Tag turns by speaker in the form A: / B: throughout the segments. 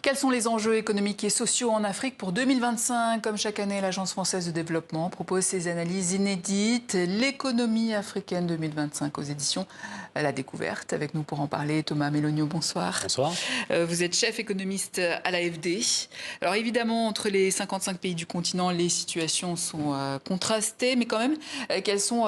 A: Quels sont les enjeux économiques et sociaux en Afrique pour 2025? Comme chaque année, l'Agence française de développement propose ses analyses inédites. L'économie africaine 2025 aux éditions La Découverte. Avec nous pour en parler, Thomas Mélonio, bonsoir.
B: Bonsoir.
A: Vous êtes chef économiste à l'AFD. Alors évidemment, entre les 55 pays du continent, les situations sont contrastées. Mais quand même, quelles sont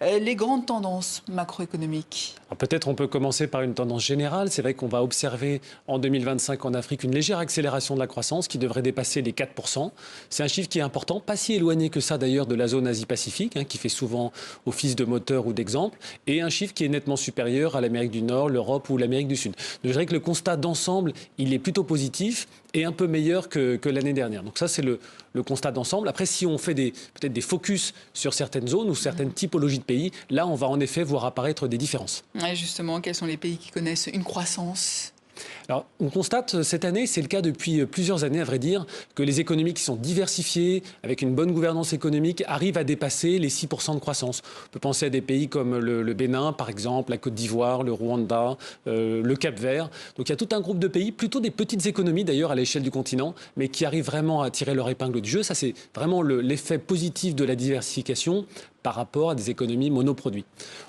A: les grandes tendances macroéconomiques?
B: Peut-être on peut commencer par une tendance générale. C'est vrai qu'on va observer en 2025 en Afrique une légère accélération de la croissance qui devrait dépasser les 4%. C'est un chiffre qui est important, pas si éloigné que ça d'ailleurs de la zone Asie-Pacifique, qui fait souvent office de moteur ou d'exemple, et un chiffre qui est nettement supérieur à l'Amérique du Nord, l'Europe ou l'Amérique du Sud. Donc, je dirais que le constat d'ensemble, il est plutôt positif et un peu meilleur que l'année dernière. Donc ça, c'est le constat d'ensemble. Après, si on fait peut-être des focus sur certaines zones ou certaines typologies de pays, là, on va en effet voir apparaître des différences.
A: Et justement, quels sont les pays qui connaissent une croissance ?
B: Alors, on constate cette année, c'est le cas depuis plusieurs années à vrai dire, que les économies qui sont diversifiées, avec une bonne gouvernance économique, arrivent à dépasser les 6% de croissance. On peut penser à des pays comme le Bénin, par exemple, la Côte d'Ivoire, le Rwanda, le Cap-Vert. Donc il y a tout un groupe de pays, plutôt des petites économies d'ailleurs à l'échelle du continent, mais qui arrivent vraiment à tirer leur épingle du jeu. Ça, c'est vraiment l'effet positif de la diversification par rapport à des économies monoproduits.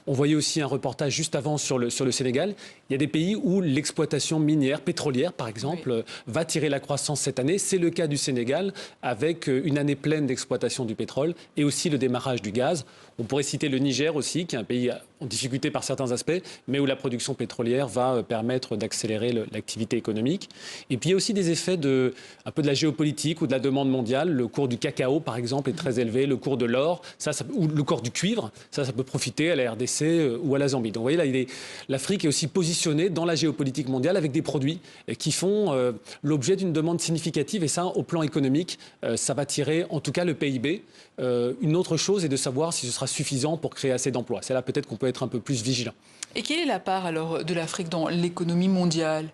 B: On voyait aussi un reportage juste avant sur le Sénégal. Il y a des pays où l'exploitation minière, pétrolière par exemple, va tirer la croissance cette année. C'est le cas du Sénégal avec une année pleine d'exploitation du pétrole et aussi le démarrage du gaz. On pourrait citer le Niger aussi, qui est un pays en difficulté par certains aspects, mais où la production pétrolière va permettre d'accélérer l'activité économique. Et puis il y a aussi des effets un peu de la géopolitique ou de la demande mondiale. Le cours du cacao, par exemple, est très élevé. Le cours de l'or, ou le cours du cuivre, ça peut profiter à la RDC ou à la Zambie. Donc vous voyez, là, l'Afrique est aussi positionnée dans la géopolitique mondiale avec des produits qui font l'objet d'une demande significative. Et ça, au plan économique, ça va tirer en tout cas le PIB. Une autre chose est de savoir si ce sera suffisant pour créer assez d'emplois. C'est là peut-être qu'on peut être un peu plus vigilant. Et
A: quelle est la part alors de l'Afrique dans l'économie mondiale ?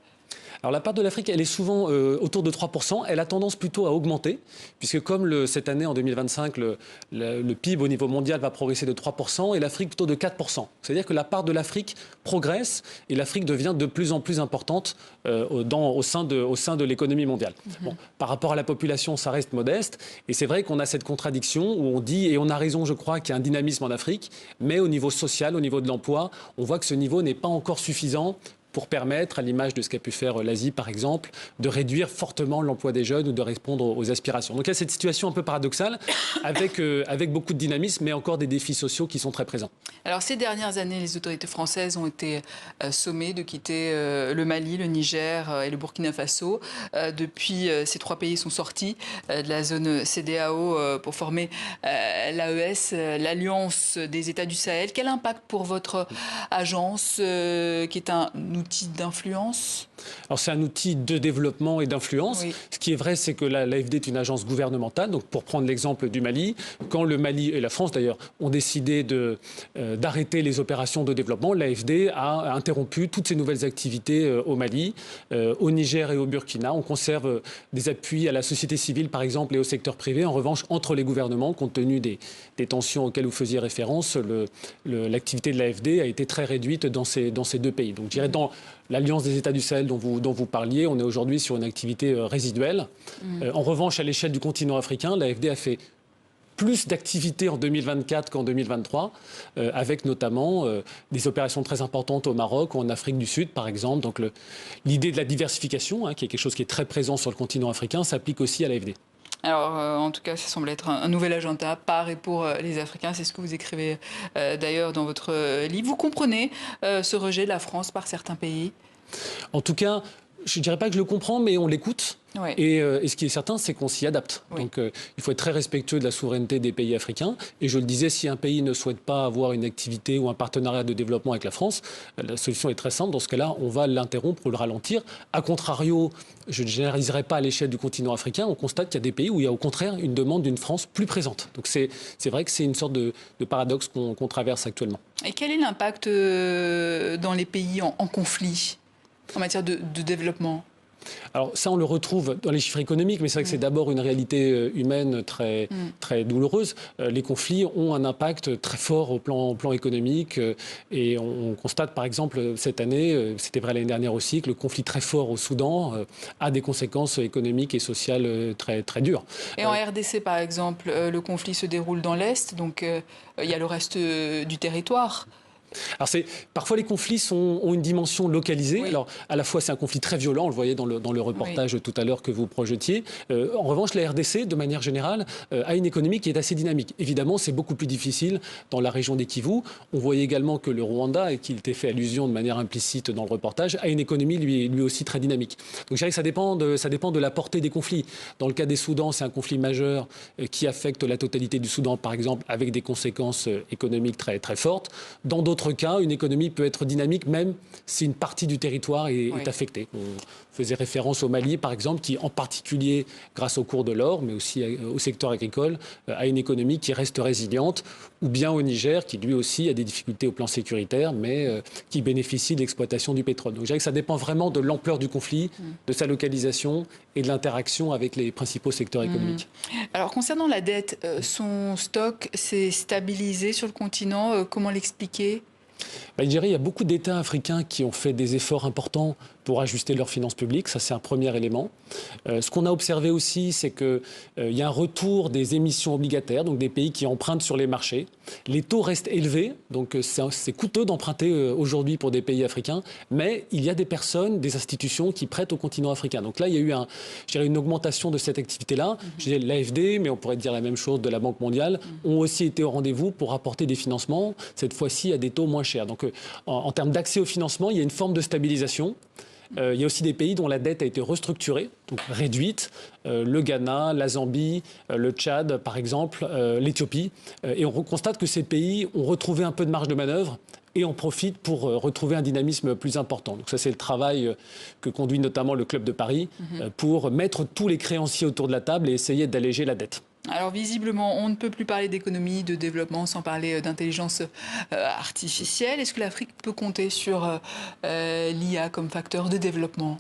B: Alors la part de l'Afrique, elle est souvent autour de 3%. Elle a tendance plutôt à augmenter, puisque comme cette année, en 2025, le PIB au niveau mondial va progresser de 3% et l'Afrique plutôt de 4%. C'est-à-dire que la part de l'Afrique progresse et l'Afrique devient de plus en plus importante au sein de l'économie mondiale. Bon, par rapport à la population, ça reste modeste. Et c'est vrai qu'on a cette contradiction où on dit, et on a raison, je crois, qu'il y a un dynamisme en Afrique, mais au niveau social, au niveau de l'emploi, on voit que ce niveau n'est pas encore suffisant pour permettre, à l'image de ce qu'a pu faire l'Asie par exemple, de réduire fortement l'emploi des jeunes ou de répondre aux aspirations. Donc il y a cette situation un peu paradoxale avec beaucoup de dynamisme, mais encore des défis sociaux qui sont très présents.
A: Alors ces dernières années, les autorités françaises ont été sommées de quitter le Mali, le Niger et le Burkina Faso. Depuis, ces trois pays sont sortis de la zone CEDEAO pour former l'AES, l'Alliance des États du Sahel. Quel impact pour votre agence, qui est un outil d'influence?
B: Alors c'est un outil de développement et d'influence. Oui. Ce qui est vrai, c'est que l'AFD est une agence gouvernementale. Donc pour prendre l'exemple du Mali, quand le Mali et la France d'ailleurs ont décidé d'arrêter les opérations de développement, l'AFD a interrompu toutes ces nouvelles activités au Mali, au Niger et au Burkina. On conserve des appuis à la société civile par exemple et au secteur privé. En revanche, entre les gouvernements, compte tenu des tensions auxquelles vous faisiez référence, l'activité de l'AFD a été très réduite dans ces deux pays. Donc je dirais dans l'Alliance des États du Sahel dont vous parliez, on est aujourd'hui sur une activité résiduelle. En revanche, à l'échelle du continent africain, l'AFD a fait plus d'activités en 2024 qu'en 2023, avec notamment des opérations très importantes au Maroc ou en Afrique du Sud, par exemple. Donc l'idée de la diversification, qui est quelque chose qui est très présent sur le continent africain, s'applique aussi à l'AFD.
A: Alors, en tout cas, ça semble être un nouvel agenda par et pour les Africains. C'est ce que vous écrivez d'ailleurs dans votre livre. Vous comprenez ce rejet de la France par certains pays ?
B: En tout cas, je ne dirais pas que je le comprends, mais on l'écoute. Oui. Et ce qui est certain, c'est qu'on s'y adapte. Oui. Donc il faut être très respectueux de la souveraineté des pays africains. Et je le disais, si un pays ne souhaite pas avoir une activité ou un partenariat de développement avec la France, la solution est très simple. Dans ce cas-là, on va l'interrompre ou le ralentir. A contrario, je ne généraliserai pas à l'échelle du continent africain. On constate qu'il y a des pays où il y a au contraire une demande d'une France plus présente. Donc c'est vrai que c'est une sorte de paradoxe qu'on traverse actuellement.
A: Et quel est l'impact dans les pays en conflit en matière de développement ?
B: Alors ça, on le retrouve dans les chiffres économiques, mais c'est vrai que c'est d'abord une réalité humaine très, très douloureuse. Les conflits ont un impact très fort au plan économique et on constate par exemple cette année, c'était vrai l'année dernière aussi, que le conflit très fort au Soudan a des conséquences économiques et sociales très, très dures.
A: Et en RDC par exemple, le conflit se déroule dans l'Est, donc il y a le reste du territoire.
B: Alors parfois les conflits ont une dimension localisée.
A: Oui.
B: Alors à la fois c'est un conflit très violent, on le voyait dans le reportage tout à l'heure que vous projetiez. En revanche, la RDC, de manière générale, a une économie qui est assez dynamique. Évidemment, c'est beaucoup plus difficile dans la région des Kivu. On voyait également que le Rwanda, et qu'il était fait allusion de manière implicite dans le reportage, a une économie lui aussi très dynamique. Donc je dirais que ça dépend de la portée des conflits. Dans le cas des Soudans, c'est un conflit majeur qui affecte la totalité du Soudan, par exemple, avec des conséquences économiques très, très fortes. Dans d'autres cas, une économie peut être dynamique même si une partie du territoire est affectée. On faisait référence au Mali, par exemple, qui en particulier, grâce au cours de l'or, mais aussi au secteur agricole, a une économie qui reste résiliente, ou bien au Niger, qui lui aussi a des difficultés au plan sécuritaire, mais qui bénéficie de l'exploitation du pétrole. Donc je dirais que ça dépend vraiment de l'ampleur du conflit, de sa localisation et de l'interaction avec les principaux secteurs économiques.
A: Alors concernant la dette, son stock s'est stabilisé sur le continent, comment l'expliquer ?
B: Je dirais qu'il y a beaucoup d'États africains qui ont fait des efforts importants pour ajuster leurs finances publiques. Ça, c'est un premier élément. Ce qu'on a observé aussi, c'est qu'il y a un retour des émissions obligataires, donc des pays qui empruntent sur les marchés. Les taux restent élevés, donc c'est coûteux d'emprunter aujourd'hui pour des pays africains, mais il y a des personnes, des institutions qui prêtent au continent africain. Donc là, il y a eu une augmentation de cette activité-là. L'AFD, mais on pourrait dire la même chose de la Banque mondiale, ont aussi été au rendez-vous pour apporter des financements, cette fois-ci à des taux moins chers. Donc en termes d'accès au financement, il y a une forme de stabilisation. Il y a aussi des pays dont la dette a été restructurée, donc réduite, le Ghana, la Zambie, le Tchad par exemple, l'Éthiopie. Et on constate que ces pays ont retrouvé un peu de marge de manœuvre et en profitent pour retrouver un dynamisme plus important. Donc ça, c'est le travail que conduit notamment le Club de Paris pour mettre tous les créanciers autour de la table et essayer d'alléger la dette.
A: Alors visiblement, on ne peut plus parler d'économie, de développement sans parler d'intelligence artificielle. Est-ce que l'Afrique peut compter sur l'IA comme facteur de développement ?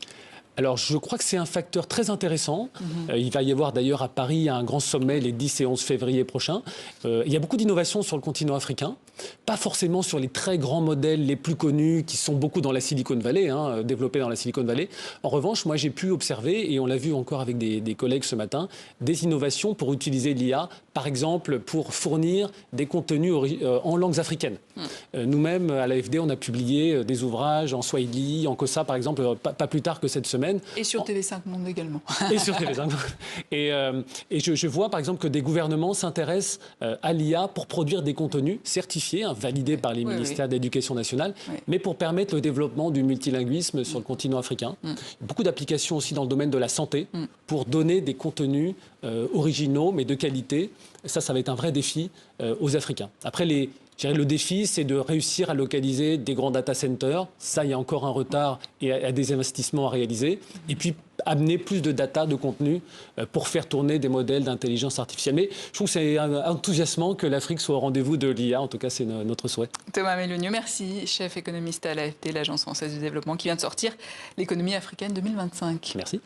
B: Alors, je crois que c'est un facteur très intéressant. Il va y avoir d'ailleurs à Paris un grand sommet les 10 et 11 février prochains. Il y a beaucoup d'innovations sur le continent africain, pas forcément sur les très grands modèles les plus connus qui sont beaucoup dans la Silicon Valley, développés dans la Silicon Valley. En revanche, moi j'ai pu observer, et on l'a vu encore avec des collègues ce matin, des innovations pour utiliser l'IA, par exemple pour fournir des contenus en langues africaines. Nous-mêmes, à l'AFD, on a publié des ouvrages en Swahili, en Xhosa par exemple, pas plus tard que cette semaine.
A: Et sur TV5 Monde également.
B: Et sur TV5. Et je vois par exemple que des gouvernements s'intéressent à l'IA pour produire des contenus certifiés, validés par les ministères de l'Éducation nationale, mais pour permettre le développement du multilinguisme sur le continent africain. Beaucoup d'applications aussi dans le domaine de la santé pour donner des contenus originaux mais de qualité. Ça va être un vrai défi aux Africains. Après, le défi, c'est de réussir à localiser des grands data centers. Ça, il y a encore un retard et à des investissements à réaliser. Et puis, amener plus de data, de contenu pour faire tourner des modèles d'intelligence artificielle. Mais je trouve que c'est enthousiasmant que l'Afrique soit au rendez-vous de l'IA. En tout cas, c'est notre souhait.
A: Thomas Melonieux, merci, chef économiste à l'AFD, l'Agence française de développement, qui vient de sortir l'économie africaine 2025.
B: Merci.